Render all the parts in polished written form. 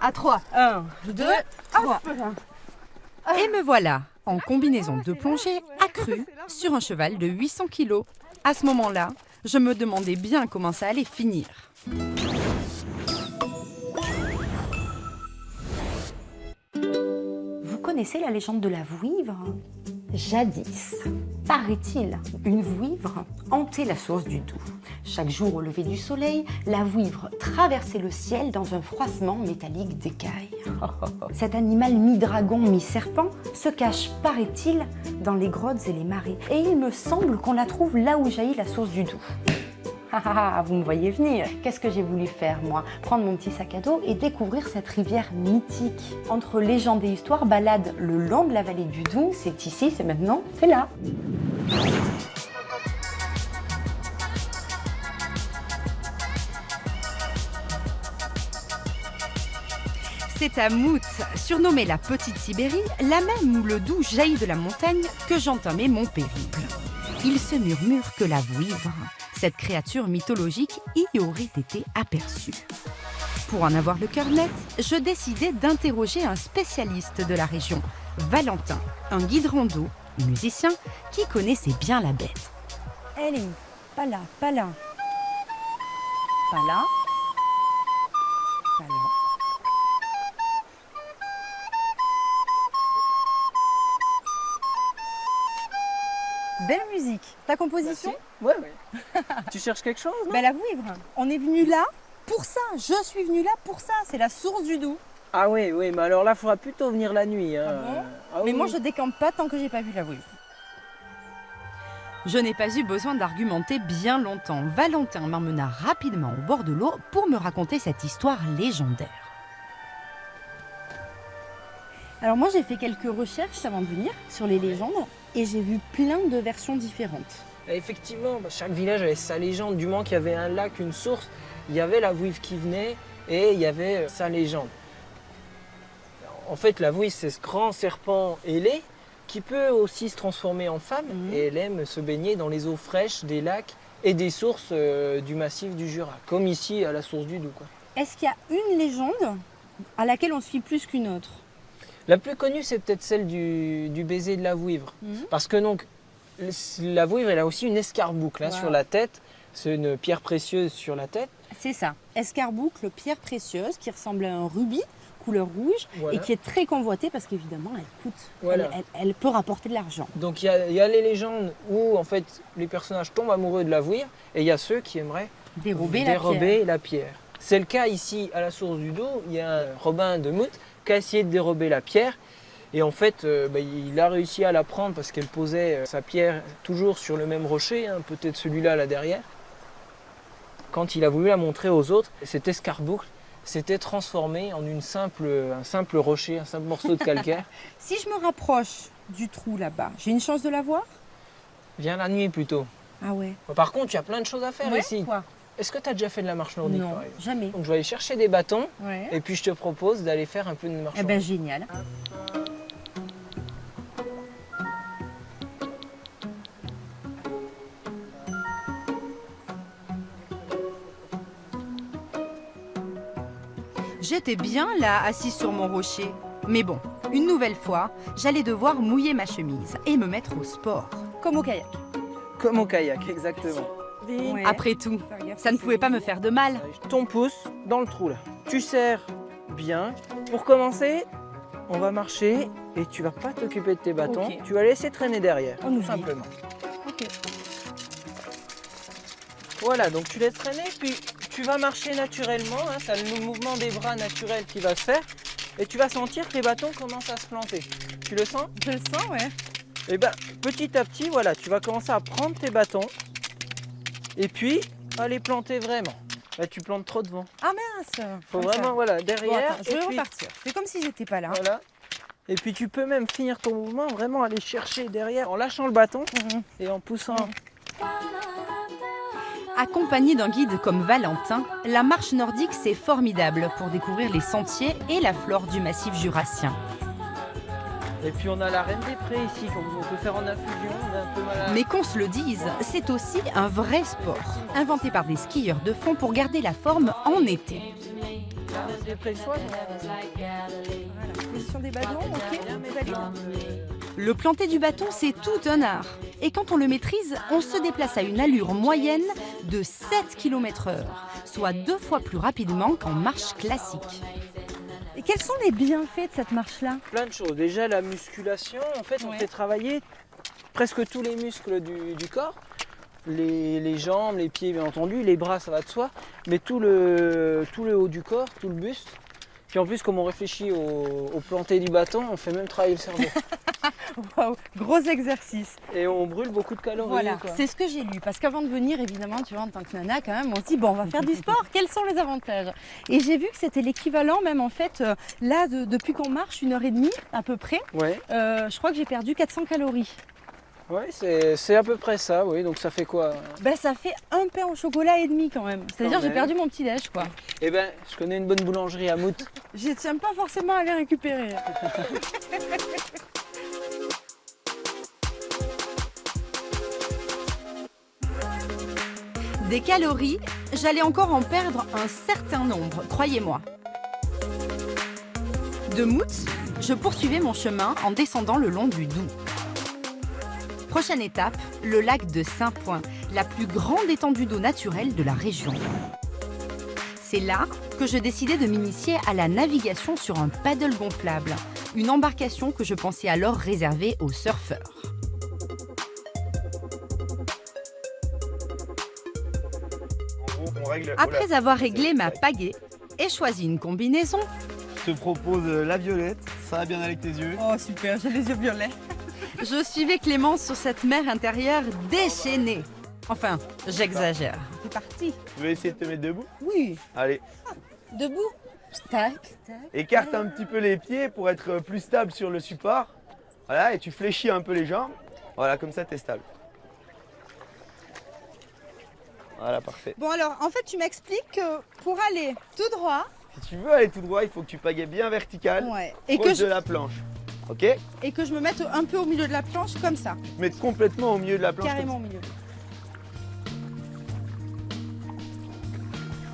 À 3. 1, 2, 3. Et me voilà, en combinaison de plongée accrue, sur un cheval de 800 kilos. À ce moment-là, je me demandais bien comment ça allait finir. Vous connaissez la légende de la vouivre? Jadis, paraît-il, une vouivre hantait la source du Doubs. Chaque jour au lever du soleil, la vouivre traversait le ciel dans un froissement métallique d'écailles. Cet animal mi-dragon, mi-serpent se cache, paraît-il, dans les grottes et les marais. Et il me semble qu'on la trouve là où jaillit la source du Doubs. Vous me voyez venir. Qu'est-ce que j'ai voulu faire, moi? Prendre mon petit sac à dos et découvrir cette rivière mythique. Entre légende et histoire, balade le long de la vallée du Doubs. C'est ici, c'est maintenant, c'est là. C'est à Mout, surnommée la Petite Sibérie, la même où le Doubs jaillit de la montagne, que j'entamais mon périple. Il se murmure que la vouivre, cette créature mythologique, y aurait été aperçue. Pour en avoir le cœur net, je décidai d'interroger un spécialiste de la région, Valentin, un guide rando, musicien, qui connaissait bien la bête. Elle est où? Pas là, pas là. Pas là. Pas là. Belle musique. Ta composition? Ouais. Tu cherches quelque chose, non? Ben la vouivre. On est venu là pour ça. Je suis venue là pour ça. C'est la source du Doubs. Ah oui, mais alors là, il faudra plutôt venir la nuit. Hein. Ah bon? Ah Mais oui. moi, je décampe pas tant que j'ai pas vu la vouivre. Je n'ai pas eu besoin d'argumenter bien longtemps. Valentin m'emmena rapidement au bord de l'eau pour me raconter cette histoire légendaire. Alors moi, j'ai fait quelques recherches avant de venir sur les légendes et j'ai vu plein de versions différentes. Et effectivement, chaque village avait sa légende. Du moment qu'il y avait un lac, une source, il y avait la vouivre qui venait et il y avait sa légende. En fait, la vouivre, c'est ce grand serpent ailé qui peut aussi se transformer en femme et elle aime se baigner dans les eaux fraîches des lacs et des sources du massif du Jura, comme ici à la source du Doubs, quoi. Est-ce qu'il y a une légende à laquelle on se fie plus qu'une autre? La plus connue, c'est peut-être celle du baiser de la vouivre. Parce que donc, la vouivre, elle a aussi une escarboucle hein, sur la tête. C'est une pierre précieuse sur la tête. C'est ça. Escarboucle, pierre précieuse qui ressemble à un rubis, couleur rouge, et qui est très convoitée parce qu'évidemment, elle coûte. Elle peut rapporter de l'argent. Donc, il y a les légendes où, en fait, les personnages tombent amoureux de la vouivre et il y a ceux qui aimeraient dérober la pierre. C'est le cas ici, à la source du Doubs. Il y a un Robin de Mout qui a essayé de dérober la pierre. Et en fait, il a réussi à la prendre parce qu'elle posait sa pierre toujours sur le même rocher, hein, peut-être celui-là là derrière. Quand il a voulu la montrer aux autres, cet escarboucle s'était transformé en un simple rocher, un simple morceau de calcaire. Si je me rapproche du trou là-bas, j'ai une chance de la voir? Viens la nuit plutôt. Ah ouais. Par contre, il y a plein de choses à faire ici. Quoi? Est-ce que tu as déjà fait de la marche nordique? Non, par exemple? jamais. Donc je vais aller chercher des bâtons Ouais. et puis je te propose d'aller faire un peu de marche Eh ben nordique. génial. J'étais bien là, assise sur mon rocher. Mais bon, une nouvelle fois, j'allais devoir mouiller ma chemise et me mettre au sport. Comme au kayak. Comme au kayak, exactement. Ouais. Après tout, ça ne pouvait pas me faire de mal. Ton pouce dans le trou là. Tu serres bien. Pour commencer, on va marcher et tu vas pas t'occuper de tes bâtons. Ok. Tu vas laisser traîner derrière, On tout oublie. simplement. Ok. Voilà, donc tu laisses traîner, puis tu vas marcher naturellement. Hein, tu as le mouvement des bras naturel qui va se faire. Et tu vas sentir que les bâtons commencent à se planter. Tu le sens? Je le sens, ouais. Et ben, petit à petit, voilà, tu vas commencer à prendre tes bâtons et puis à les planter vraiment. Là, tu plantes trop devant. Ah mince. Faut Comme vraiment, ça. voilà, Bon, derrière. attends, je et vais puis, repartir. C'est comme si j'étais pas là. voilà. Et puis tu peux même finir ton mouvement, vraiment aller chercher derrière en lâchant le bâton et en poussant. Accompagné d'un guide comme Valentin, la marche nordique c'est formidable pour découvrir les sentiers et la flore du massif jurassien. Et puis on a la reine des prés ici, qu'on peut faire en infusion, on a un peu mal à... Mais qu'on se le dise, c'est aussi un vrai sport, inventé par des skieurs de fond pour garder la forme en été. Je les pressoise. Voilà. Position des ballons, ok, c'est valide. Le planter du bâton, c'est tout un art. Et quand on le maîtrise, on se déplace à une allure moyenne de 7 km/h, soit 2 fois plus rapidement qu'en marche classique. Et quels sont les bienfaits de cette marche-là? Plein de choses. Déjà, la musculation, en fait, on fait travailler presque tous les muscles du corps. Les jambes, les pieds, bien entendu, les bras, ça va de soi, mais tout le haut du corps, tout le buste. Puis en plus, comme on réfléchit au planter du bâton, on fait même travailler le cerveau. Waouh, gros exercice. Et on brûle beaucoup de calories. Voilà, c'est ce que j'ai lu. Parce qu'avant de venir, évidemment, tu vois, en tant que nana, quand même, on se dit, bon, on va faire du sport, quels sont les avantages? Et j'ai vu que c'était l'équivalent, même en fait, là, depuis qu'on marche, 1h30 à peu près, je crois que j'ai perdu 400 calories. Oui, c'est à peu près ça, oui. Donc ça fait quoi? Ça fait un pain au chocolat et demi quand même. C'est-à-dire j'ai perdu mon petit déj, quoi. Eh ben, je connais une bonne boulangerie à Mout. Je tiens pas forcément à les récupérer. Des calories, j'allais encore en perdre un certain nombre, croyez-moi. De Mout, je poursuivais mon chemin en descendant le long du Doubs. Prochaine étape, le lac de Saint-Point, la plus grande étendue d'eau naturelle de la région. C'est là que je décidai de m'initier à la navigation sur un paddle gonflable, une embarcation que je pensais alors réservée aux surfeurs. Après avoir réglé ma pagaie et choisi une combinaison, je te propose la violette, ça va bien avec tes yeux. Oh super, j'ai les yeux violets. Je suivais Clémence sur cette mer intérieure déchaînée. Enfin, j'exagère. C'est parti. Tu veux essayer de te mettre debout? Oui. Allez. Debout. Tac, tac. Écarte un petit peu les pieds pour être plus stable sur le support. Voilà, et tu fléchis un peu les jambes. Voilà, comme ça, tu es stable. Voilà, parfait. Bon alors, en fait, tu m'expliques que pour aller tout droit... Si tu veux aller tout droit, il faut que tu pagaies bien vertical, et proche de la planche. Ok? Et que je me mette un peu au milieu de la planche, comme ça. Tu te mets complètement au milieu de la planche. Carrément au milieu.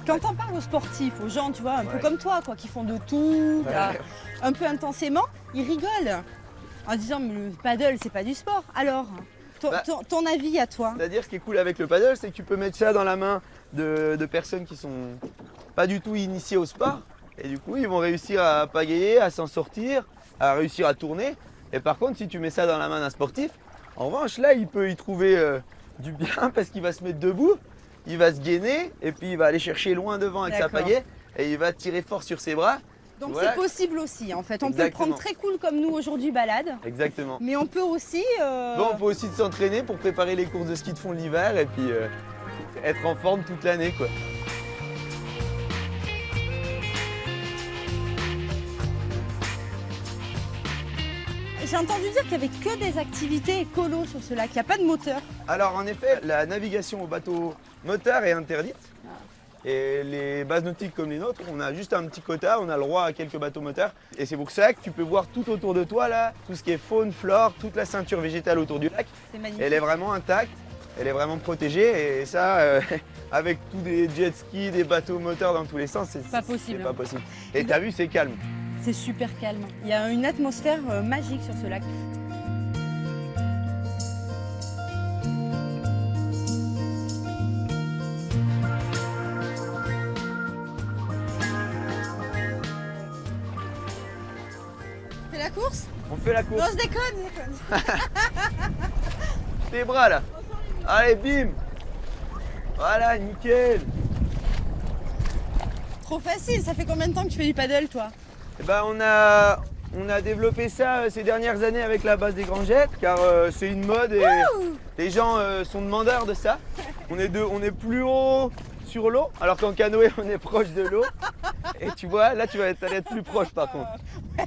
Quand on parle aux sportifs, aux gens, tu vois, un peu comme toi, quoi, qui font de tout, un peu intensément, ils rigolent en disant mais le paddle, c'est pas du sport. Alors, ton avis à toi? C'est-à-dire, ce qui est cool avec le paddle, c'est que tu peux mettre ça dans la main de personnes qui sont pas du tout initiées au sport. Et du coup, ils vont réussir à pagayer, à s'en sortir, à réussir à tourner. Et par contre, si tu mets ça dans la main d'un sportif, en revanche, là, il peut y trouver du bien parce qu'il va se mettre debout, il va se gainer et puis il va aller chercher loin devant avec sa pagaie et il va tirer fort sur ses bras. Donc voilà. C'est possible aussi, en fait. On peut le prendre très cool comme nous aujourd'hui, balade. Exactement. Mais on peut aussi... on peut aussi s'entraîner pour préparer les courses de ski de fond l'hiver et puis être en forme toute l'année, quoi. J'ai entendu dire qu'il n'y avait que des activités écolo sur ce lac, il n'y a pas de moteur. Alors en effet, la navigation au bateau moteur est interdite. Et les bases nautiques comme les nôtres, on a juste un petit quota, on a le droit à quelques bateaux moteurs. Et c'est pour ça que tu peux voir tout autour de toi, là, tout ce qui est faune, flore, toute la ceinture végétale autour du lac. C'est magnifique. Elle est vraiment intacte, elle est vraiment protégée. Et ça, avec tous des jet skis, des bateaux moteurs dans tous les sens, c'est pas possible. C'est pas possible. Et t'as vu, c'est calme. C'est super calme. Il y a une atmosphère magique sur ce lac. On fait la course? On fait la course. Non, je déconne. Tes bras là. Allez, bim. Voilà, nickel. Trop facile. Ça fait combien de temps que tu fais du paddle, toi? Eh ben, on a développé ça ces dernières années avec la base des grands jets, car c'est une mode et les gens sont demandeurs de ça. On est plus haut sur l'eau, alors qu'en canoë, on est proche de l'eau. Et tu vois, là, tu vas être plus proche par contre.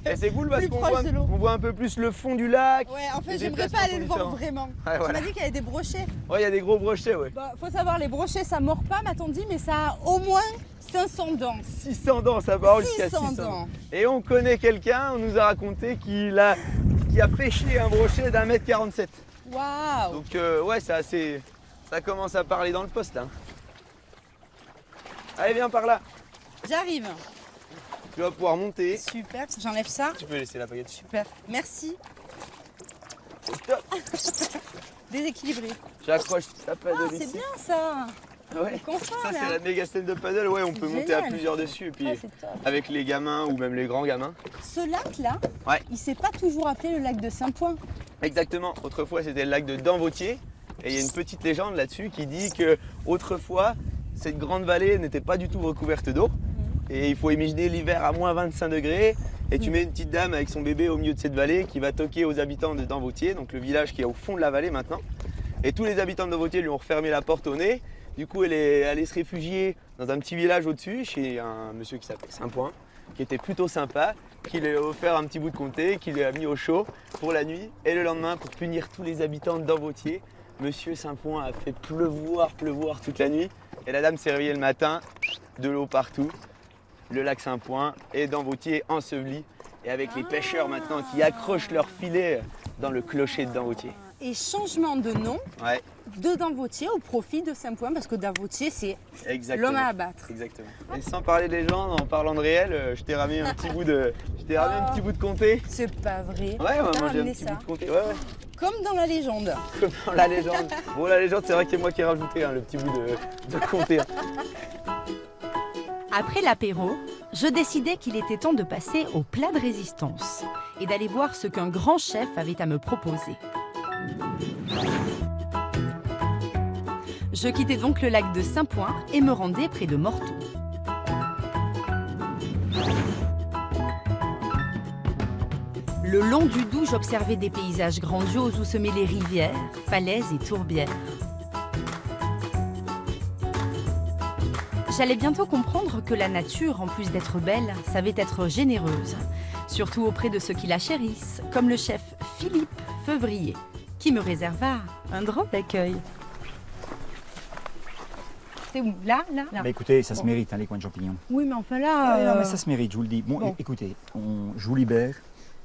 Et c'est cool parce qu'on voit un peu plus le fond du lac. Ouais, en fait, j'aimerais pas aller le voir vraiment. Ouais, tu m'as dit qu'il y avait des brochets. Ouais, il y a des gros brochets, ouais. Bah, faut savoir, les brochets, ça mord pas, m'a-t-on dit, mais ça a au moins 500 dents. 600 dents, ça va jusqu'à 600 dents. Et on connaît quelqu'un, on nous a raconté qui a pêché un brochet d'1,47 m. Waouh! Donc ouais, ça commence à parler dans le poste là. Allez, viens par là. J'arrive. tu vas pouvoir monter. Super, j'enlève ça. Tu peux laisser la pagaie dessus. Super, merci. Stop. Déséquilibré. J'accroche ta paddle Ah, ici. c'est bien ça. Ouais. Confort, Ça là. c'est la méga scène de paddle, ouais, on peut monter à Génial. plusieurs dessus et puis Ah, c'est top. avec les gamins ou même les grands gamins. Ce lac-là, Ouais. il s'est pas toujours appelé le lac de Saint-Point. Exactement, autrefois c'était le lac de Damvautier et il y a une petite légende là-dessus qui dit que autrefois cette grande vallée n'était pas du tout recouverte d'eau et il faut imaginer l'hiver à moins 25 degrés et tu mets une petite dame avec son bébé au milieu de cette vallée qui va toquer aux habitants de Damvautier, donc le village qui est au fond de la vallée maintenant. Et tous les habitants de Damvautier lui ont refermé la porte au nez. Du coup, elle est allée se réfugier dans un petit village au-dessus, chez un monsieur qui s'appelait Saint-Point, qui était plutôt sympa, qui lui a offert un petit bout de comté, qui lui a mis au chaud pour la nuit. Et le lendemain, pour punir tous les habitants de Damvautier, monsieur Saint-Point a fait pleuvoir toute la nuit. Et la dame s'est réveillée le matin, de l'eau partout, le lac Saint-Point et Damvautier enseveli. Et avec les pêcheurs maintenant qui accrochent leurs filets dans le clocher de Damvautier. Et changement de nom Ouais, de Damvautier au profit de Saint-Point, parce que Damvautier, c'est exactement. l'homme à abattre. Exactement. Et sans parler des gens, en parlant de réel, je t'ai ramené un petit bout de, comté. C'est pas vrai. Ouais, on va T'as manger un ramené petit ça. bout de comté. Ouais, ouais. Comme dans la légende. Comme dans la légende. Bon, la légende, c'est vrai que c'est moi qui ai rajouté le petit bout de comté. Après l'apéro, je décidai qu'il était temps de passer au plat de résistance et d'aller voir ce qu'un grand chef avait à me proposer. Je quittais donc le lac de Saint-Point et me rendais près de Morteau. Le long du Doubs, j'observais des paysages grandioses où se mêlaient rivières, falaises et tourbières. J'allais bientôt comprendre que la nature, en plus d'être belle, savait être généreuse, surtout auprès de ceux qui la chérissent, comme le chef Philippe Feuvrier, qui me réserva un drôle d'accueil. C'est où? Là. Bah écoutez, ça se mérite, hein, les coins de champignons. Oui, mais enfin là. Non, mais ça se mérite, je vous le dis. Bon, Bon. Écoutez, je vous libère,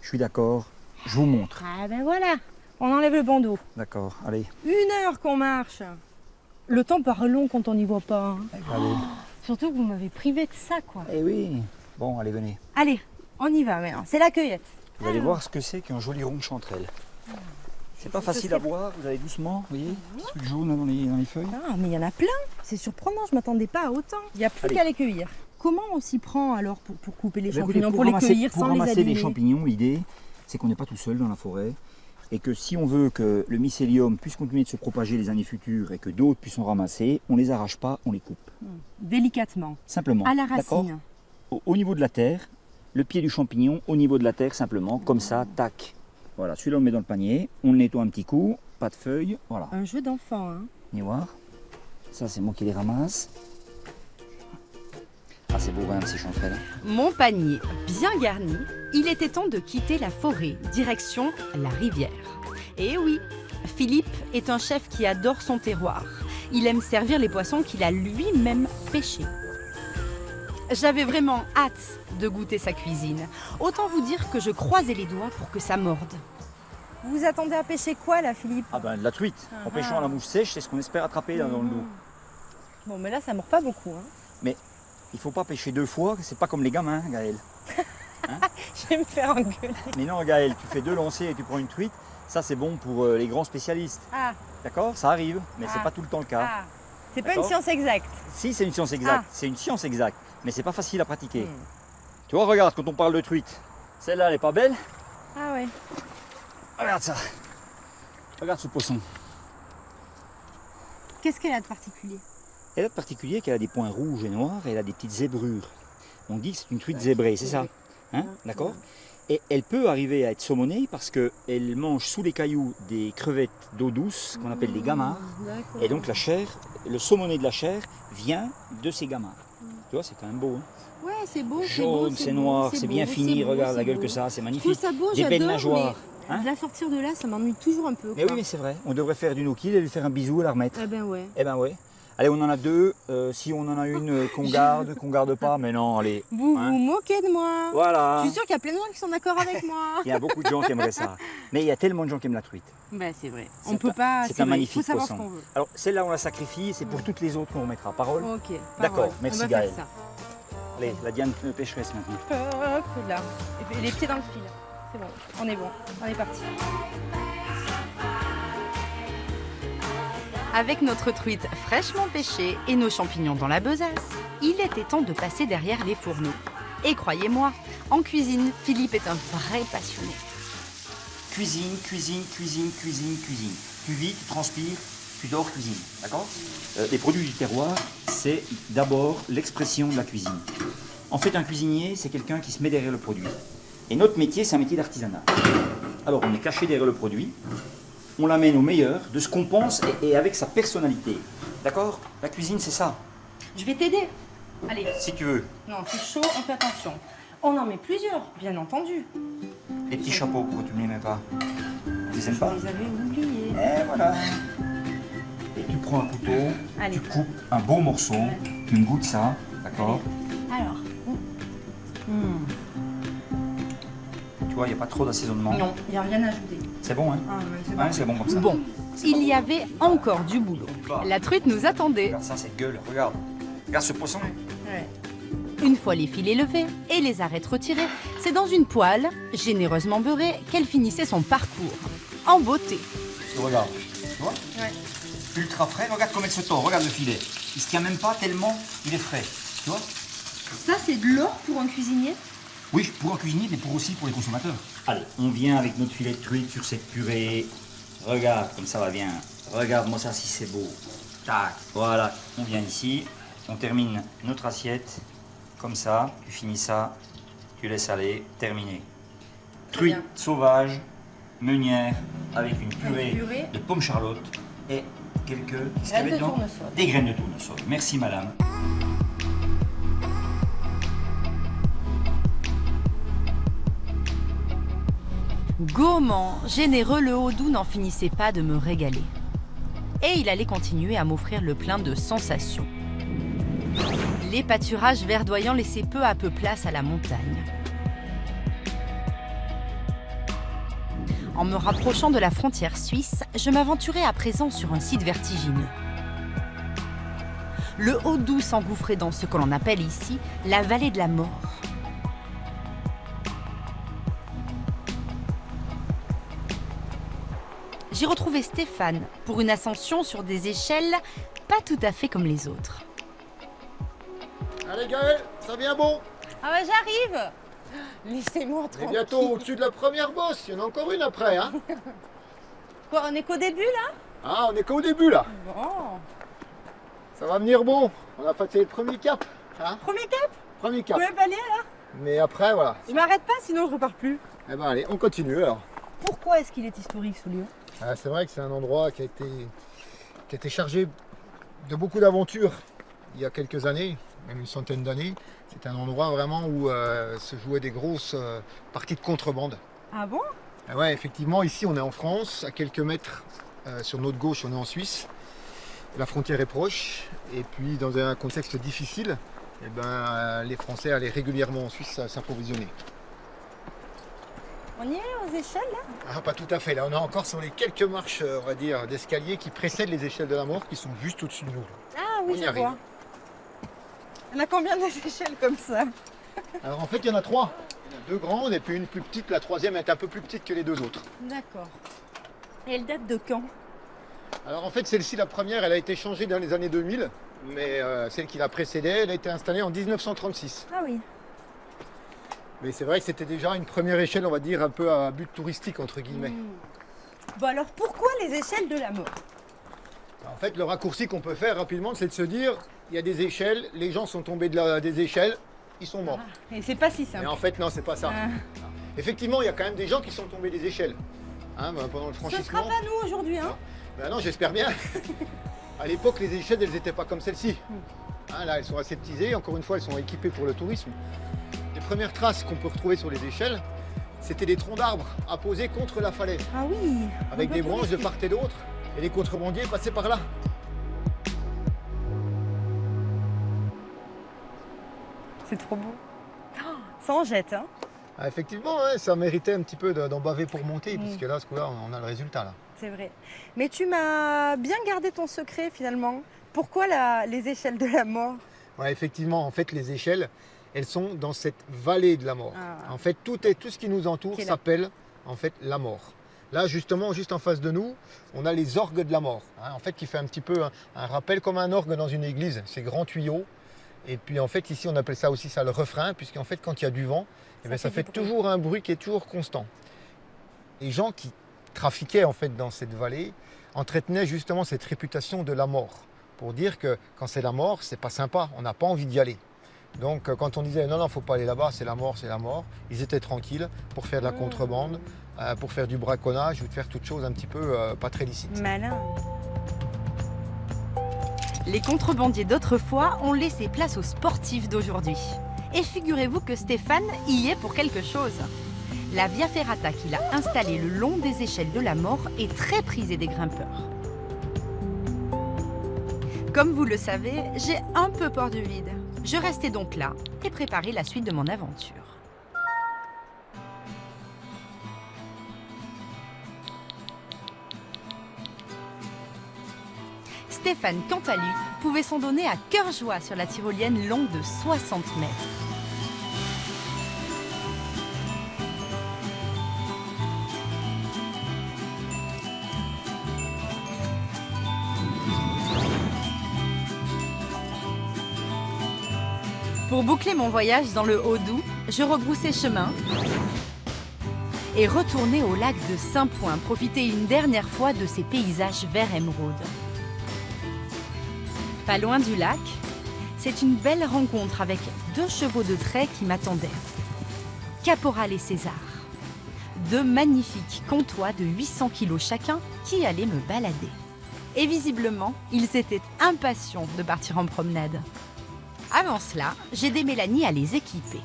je suis d'accord, je vous montre. Ah ben voilà, on enlève le bandeau. D'accord, allez. 1 heure qu'on marche. Le temps part long quand on n'y voit pas. Hein. Allez. Surtout que vous m'avez privé de ça, quoi. Eh oui. Bon, allez, venez. Allez, on y va maintenant. C'est la cueillette. Vous allez voir ce que c'est qu'un joli rond de chanterelle. C'est pas facile à voir, vous allez doucement, vous voyez, petit truc jaune là, dans les feuilles. Ah, mais il y en a plein. C'est surprenant, je m'attendais pas à autant. Il n'y a plus Allez. qu'à les cueillir. Comment on s'y prend alors pour couper les Bah, écoutez, champignons, pour les cueillir pour sans les ramasser abîmer? les champignons, l'idée, c'est qu'on n'est pas tout seul dans la forêt. Et que si on veut que le mycélium puisse continuer de se propager les années futures et que d'autres puissent en ramasser, on les arrache pas, on les coupe. Délicatement, Simplement. à la D'accord ? racine. Au niveau de la terre, le pied du champignon au niveau de la terre simplement, comme ça, tac. Voilà, celui-là on le met dans le panier, on le nettoie un petit coup, pas de feuilles, voilà. Un jeu d'enfant, hein. Venez voir. Ça c'est moi qui les ramasse. Ah c'est beau quand même ces chanterelles. Mon panier bien garni, il était temps de quitter la forêt, direction la rivière. Et oui, Philippe est un chef qui adore son terroir. Il aime servir les poissons qu'il a lui-même pêchés. J'avais vraiment hâte de goûter sa cuisine. Autant vous dire que je croisais les doigts pour que ça morde. Vous attendez à pêcher quoi là, Philippe? Ah ben de la truite. En pêchant à la mouche sèche, c'est ce qu'on espère attraper là, dans le dos. Bon, mais là, ça mord pas beaucoup. Hein. Il faut pas pêcher 2 fois, c'est pas comme les gamins, Gaël. Je vais me faire engueuler. Mais non Gaël, tu fais 2 lancers et tu prends une truite, ça c'est bon pour les grands spécialistes. Ah, D'accord? Ça arrive, mais c'est Ah. pas tout le temps le cas. ah. C'est pas une D'accord. science exacte. Si, c'est une science exacte. Ah. C'est une science exacte, mais c'est pas facile à pratiquer. Hmm. Tu vois, regarde, quand on parle de truite, celle-là, elle est pas belle? Ah ouais. Regarde ça. Regarde ce poisson. Qu'est-ce qu'elle a de particulier? Elle a de particulier qu'elle a des points rouges et noirs et elle a des petites zébrures. On dit que c'est une truite zébrée, c'est ça? Hein? D'accord? Et elle peut arriver à être saumonée parce qu'elle mange sous les cailloux des crevettes d'eau douce qu'on appelle des gamards. D'accord. Et donc la chair, le saumoné de la chair vient de ces gamards. Tu vois, c'est quand même beau. Hein? Ouais, c'est beau, c'est Jaune, beau, c'est noir, beau, c'est bien beau, fini. c'est beau, Regarde la c'est gueule beau. que ça, c'est Je trouve magnifique. ça beau, Des belles j'adore, nageoires. mais Hein? de la sortir de là, ça m'ennuie toujours un peu. Mais quoi. oui, mais c'est vrai. On devrait faire du no-kill et lui faire un bisou et la remettre. Eh ben ouais. Eh ben ouais. Allez, on en a 2. Si on en a une qu'on garde pas, mais non, allez. Vous Hein? vous moquez de moi. Voilà. Je suis sûre qu'il y a plein de gens qui sont d'accord avec moi. Il y a beaucoup de gens qui aimeraient ça. Mais il y a tellement de gens qui aiment la truite. Ben c'est vrai. C'est On peut pas. c'est un vrai, magnifique Il faut savoir poisson. ce qu'on veut. Alors, celle-là, on la sacrifie, c'est pour toutes les autres qu'on remettra. Parole? Ok. D'accord, parole. merci On va Gaël. faire ça. Allez, la Diane pécheresse maintenant. Hop là. Et puis les pieds dans le fil. C'est bon, on est parti. Avec notre truite fraîchement pêchée et nos champignons dans la besace, il était temps de passer derrière les fourneaux. Et croyez-moi, en cuisine, Philippe est un vrai passionné. Cuisine, cuisine, cuisine, cuisine, cuisine. Tu vis, tu transpires, tu dors, cuisine. D'accord? Les produits du terroir, c'est d'abord l'expression de la cuisine. En fait, un cuisinier, c'est quelqu'un qui se met derrière le produit. Et notre métier, c'est un métier d'artisanat. Alors, on est caché derrière le produit, on l'amène au meilleur de ce qu'on pense et avec sa personnalité. D'accord? La cuisine, c'est ça. Je vais t'aider. Allez. Si tu veux. Non, c'est chaud, on fait attention. On en met plusieurs, bien entendu. Les petits chapeaux, pourquoi tu ne les mets pas? Tu les aimes pas? Je les avais oubliés. Et voilà. Et tu prends un couteau, Allez. tu coupes un beau morceau, tu me goûtes ça, d'accord? Alors. Tu vois, il n'y a pas trop d'assaisonnement. Non, il n'y a rien à ajouter. C'est bon, hein? Ah, ouais, c'est Ouais, c'est bon comme ça. Bon, il y avait encore du boulot. La truite nous attendait. Regarde ça, cette gueule, regarde. Regarde ce poisson. Ouais. Une fois les filets levés et les arêtes retirées, c'est dans une poêle, généreusement beurrée, qu'elle finissait son parcours. En beauté. Regarde, tu vois? Ouais. Ultra frais, regarde comme elle se tord, regarde le filet. Il se tient même pas tellement il est frais, tu vois? Ça, c'est de l'or pour un cuisinier? Oui, pour un cuisinier, mais aussi pour les consommateurs. Allez, on vient avec notre filet de truite sur cette purée. Regarde comme ça va bien. Regarde-moi ça si c'est beau. Tac, voilà, on vient ici. On termine notre assiette. Comme ça, tu finis ça, tu laisses aller, terminé. Truite bien. sauvage, meunière, avec une Une purée. de pomme charlotte et quelques qu'est-ce qu'il y Graines avait de dedans? tournesol. Des graines de tournesol. Merci madame. Gourmand, généreux, le Haut-Doubs n'en finissait pas de me régaler. Et il allait continuer à m'offrir le plein de sensations. Les pâturages verdoyants laissaient peu à peu place à la montagne. En me rapprochant de la frontière suisse, je m'aventurais à présent sur un site vertigineux. Le Haut-Doubs s'engouffrait dans ce que l'on appelle ici la vallée de la mort. J'ai retrouvé Stéphane pour une ascension sur des échelles pas tout à fait comme les autres. Allez Gaël, ça vient bon. Ah ouais, j'arrive. Laissez-moi On est tranquille. bientôt au-dessus de la première bosse, il y en a encore une après, hein. Quoi, on est qu'au début, là? Ah, on est qu'au début là. Bon. Ça va venir bon, on a passé le premier cap, hein. Premier cap? Premier cap. Vous pouvez pas aller, là? Mais après, voilà. Je m'arrête pas, sinon je repars plus. Eh ben allez, on continue alors. Pourquoi est-ce qu'il est historique, ce lieu? Ah, c'est vrai que c'est un endroit qui a été chargé de beaucoup d'aventures il y a quelques années, même une centaine d'années. C'est un endroit vraiment où se jouaient des grosses parties de contrebande. Ah bon? Ah ouais, effectivement, ici on est en France, à quelques mètres sur notre gauche on est en Suisse. La frontière est proche et puis dans un contexte difficile, eh ben, les Français allaient régulièrement en Suisse s'approvisionner. On y est, aux échelles, là? Ah, pas tout à fait, là on est encore sur les quelques marches, on va dire, d'escalier qui précèdent les échelles de la mort qui sont juste au-dessus de nous. Ah oui, On y je arrive. vois. On a combien d'échelles comme ça? Alors en fait il y en a trois. Il y en a deux grandes et puis une plus petite, la troisième est un peu plus petite que les deux autres. D'accord. Et elle date de quand? Alors en fait celle-ci, la première, elle a été changée dans les années 2000, mais celle qui la précédait, elle a été installée en 1936. Ah oui. Mais c'est vrai que c'était déjà une première échelle, on va dire, un peu à but touristique, entre guillemets. Bon alors, pourquoi les échelles de la mort? En fait, le raccourci qu'on peut faire rapidement, c'est de se dire, il y a des échelles, les gens sont tombés des échelles, ils sont morts. Et c'est pas si simple. Mais en fait, non, c'est pas ça. Ah. Effectivement, il y a quand même des gens qui sont tombés des échelles. Hein, pendant le Ce franchissement. sera pas nous aujourd'hui, hein? Ben non, j'espère bien. À l'époque, les échelles, elles n'étaient pas comme celle-ci. Hein, là, elles sont aseptisées. Encore une fois, elles sont équipées pour le tourisme. Les premières traces qu'on peut retrouver sur les échelles, c'était des troncs d'arbres apposés contre la falaise, Ah oui. avec Un des peu branches de touristique. part et d'autre. Et les contrebandiers passaient par là. C'est trop beau. Oh, ça en jette, hein? Ah, effectivement, ouais, ça méritait un petit peu d'en baver pour monter, puisque là, ce coup-là, on a le résultat. Là. C'est vrai. Mais tu m'as bien gardé ton secret finalement. Pourquoi les échelles de la mort? Ouais, effectivement, en fait, les échelles, elles sont dans cette vallée de la mort. En fait, tout ce qui nous entoure s'appelle en fait la mort. Là, justement, juste en face de nous, on a les orgues de la mort, en fait, qui fait un petit peu un rappel comme un orgue dans une église, ces grands tuyaux. Et puis, en fait, ici, on appelle ça aussi ça le refrain, puisqu'en fait, quand il y a du vent, ça fait toujours un bruit qui est toujours constant. Les gens qui trafiquaient en fait dans cette vallée entretenaient justement cette réputation de la mort, pour dire que quand c'est la mort, c'est pas sympa, on n'a pas envie d'y aller. Donc quand on disait non, faut pas aller là-bas, c'est la mort, ils étaient tranquilles pour faire de la contrebande, pour faire du braconnage ou de faire toute chose un petit peu pas très licite. Malin. Les contrebandiers d'autrefois ont laissé place aux sportifs d'aujourd'hui. Et figurez-vous que Stéphane y est pour quelque chose. La Via Ferrata qu'il a installée le long des échelles de la mort est très prisée des grimpeurs. Comme vous le savez, j'ai un peu peur du vide. Je restais donc là et préparais la suite de mon aventure. Stéphane, quant à lui, pouvait s'en donner à cœur joie sur la tyrolienne longue de 60 mètres. Pour boucler mon voyage dans le Haut-Doubs, je rebroussais chemin et retournais au lac de Saint-Point, profiter une dernière fois de ces paysages vert émeraude. Pas loin du lac, c'est une belle rencontre avec 2 chevaux de trait qui m'attendaient. Caporal et César. 2 magnifiques comtois de 800 kilos chacun qui allaient me balader. Et visiblement, ils étaient impatients de partir en promenade. Avant cela, j'ai aidé Mélanie à les équiper.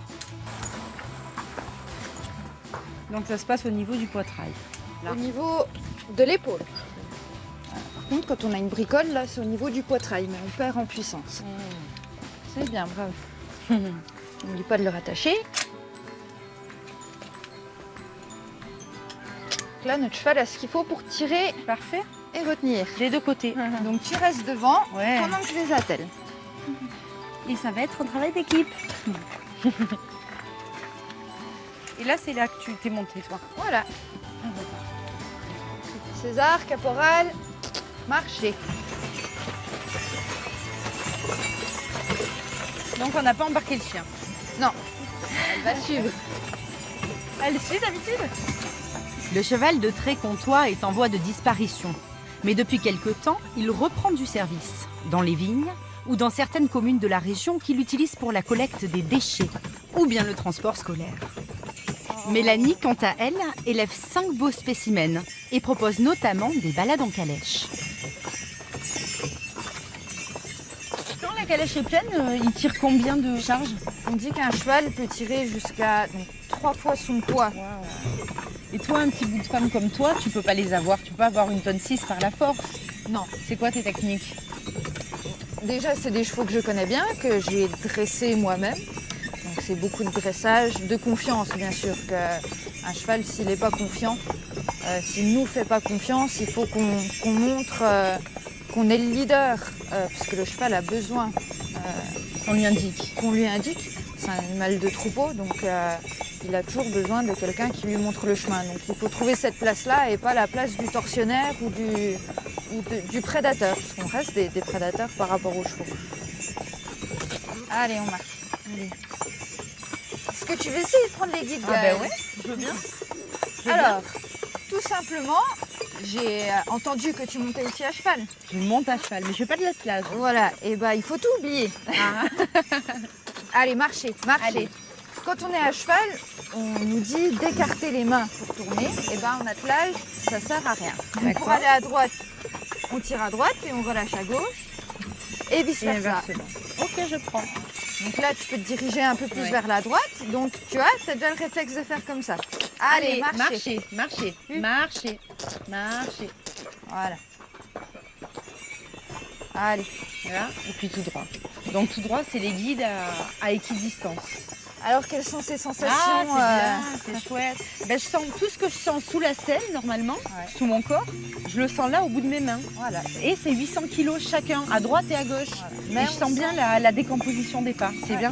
Donc ça se passe au niveau du poitrail. Là. Au niveau de l'épaule. Par contre, quand on a une bricole, là, c'est au niveau du poitrail, mais on perd en puissance. C'est bien, bravo. N'oublie pas de le rattacher. Donc là, notre cheval a ce qu'il faut pour tirer. Parfait. Et retenir. Les 2 côtés. Donc tu restes devant pendant que je les attelle. Et ça va être un travail d'équipe. Et là, c'est là que tu t'es monté, toi. Voilà. César, caporal, marchez. Donc, on n'a pas embarqué le chien. Non, elle va suivre. Elle suit d'habitude. Le cheval de trait comtois est en voie de disparition. Mais depuis quelque temps, il reprend du service. Dans les vignes, ou dans certaines communes de la région qui l'utilisent pour la collecte des déchets ou bien le transport scolaire. Mélanie, quant à elle, élève 5 beaux spécimens et propose notamment des balades en calèche. Quand la calèche est pleine, il tire combien de charges? On dit qu'un cheval peut tirer jusqu'à 3 fois son poids. Wow. Et toi, un petit bout de femme comme toi, tu peux pas les avoir. Tu peux pas avoir 1,6 tonne par la force. Non. C'est quoi tes techniques? Déjà, c'est des chevaux que je connais bien, que j'ai dressés moi-même. Donc c'est beaucoup de dressage, de confiance bien sûr. Qu'un cheval, s'il n'est pas confiant, s'il ne nous fait pas confiance, il faut qu'on montre qu'on est le leader. Parce que le cheval a besoin qu'on lui indique. Qu'on lui indique. C'est un animal de troupeau, donc il a toujours besoin de quelqu'un qui lui montre le chemin. Donc il faut trouver cette place-là et pas la place du tortionnaire ou du prédateur, parce qu'on reste des prédateurs par rapport aux chevaux. Allez, on marche. Allez. Est-ce que tu veux essayer de prendre les guides, Gaëlle? Ouais, je veux bien. Alors, tout simplement, j'ai entendu que tu montais aussi à cheval. Je monte à cheval, mais je fais pas de l'attelage. Voilà, et il faut tout oublier. Allez, marchez, marchez. Allez. Quand on est à cheval, on nous dit d'écarter les mains pour tourner. Et en attelage, ça sert à rien. Donc, pour aller à droite, on tire à droite et on relâche à gauche. Et vice versa. Ok, je prends. Donc là, tu peux te diriger un peu plus vers la droite. Donc tu as déjà le réflexe de faire comme ça. Allez, marchez. Marchez, marchez, marchez. Voilà. Allez. Voilà, et puis tout droit. Donc tout droit, c'est les guides à équidistance. Alors, quelles sont ces sensations? Ah, c'est chouette. Ben, je sens tout ce que je sens sous la selle, normalement, sous mon corps. Je le sens là, au bout de mes mains. Voilà. Et c'est 800 kilos chacun, à droite et à gauche. Voilà. Et je sens bien la décomposition des pas. C'est bien.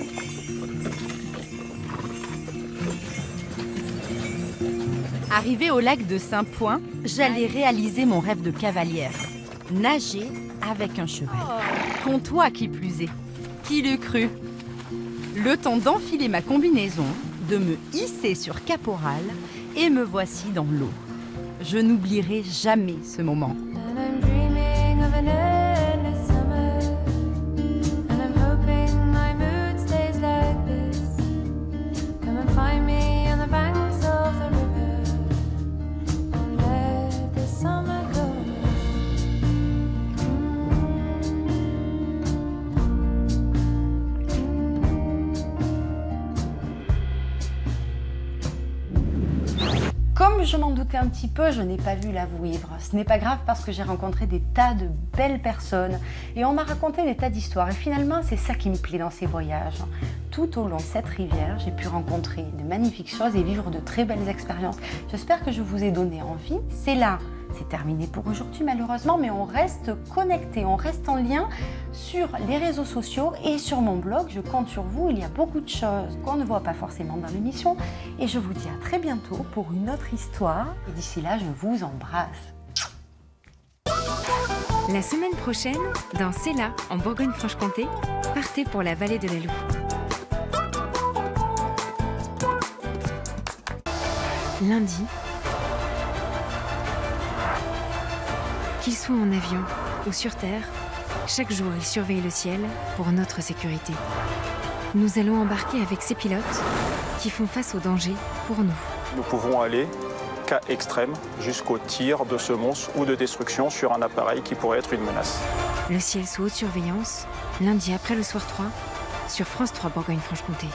Arrivée au lac de Saint-Point, j'allais réaliser mon rêve de cavalière. Nager avec un cheval. Comtois qui plus est. Qui l'eût cru? Le temps d'enfiler ma combinaison, de me hisser sur Caporal, et me voici dans l'eau. Je n'oublierai jamais ce moment. Comme je m'en doutais un petit peu, je n'ai pas vu la vouivre. Ce n'est pas grave parce que j'ai rencontré des tas de belles personnes et on m'a raconté des tas d'histoires. Et finalement, c'est ça qui me plaît dans ces voyages. Tout au long de cette rivière, j'ai pu rencontrer de magnifiques choses et vivre de très belles expériences. J'espère que je vous ai donné envie. C'est là. C'est terminé pour aujourd'hui malheureusement, mais on reste connecté, on reste en lien sur les réseaux sociaux et sur mon blog. Je compte sur vous, il y a beaucoup de choses qu'on ne voit pas forcément dans l'émission. Et je vous dis à très bientôt pour une autre histoire. Et d'ici là, je vous embrasse. La semaine prochaine, dans C'est là, en Bourgogne-Franche-Comté, partez pour la vallée de la Loue. Lundi, qu'il soit en avion ou sur terre, chaque jour il surveille le ciel pour notre sécurité. Nous allons embarquer avec ces pilotes qui font face au danger pour nous. Nous pouvons aller, cas extrême, jusqu'au tir de semonce ou de destruction sur un appareil qui pourrait être une menace. Le ciel sous haute surveillance, lundi après le soir 3, sur France 3 Bourgogne-Franche-Comté.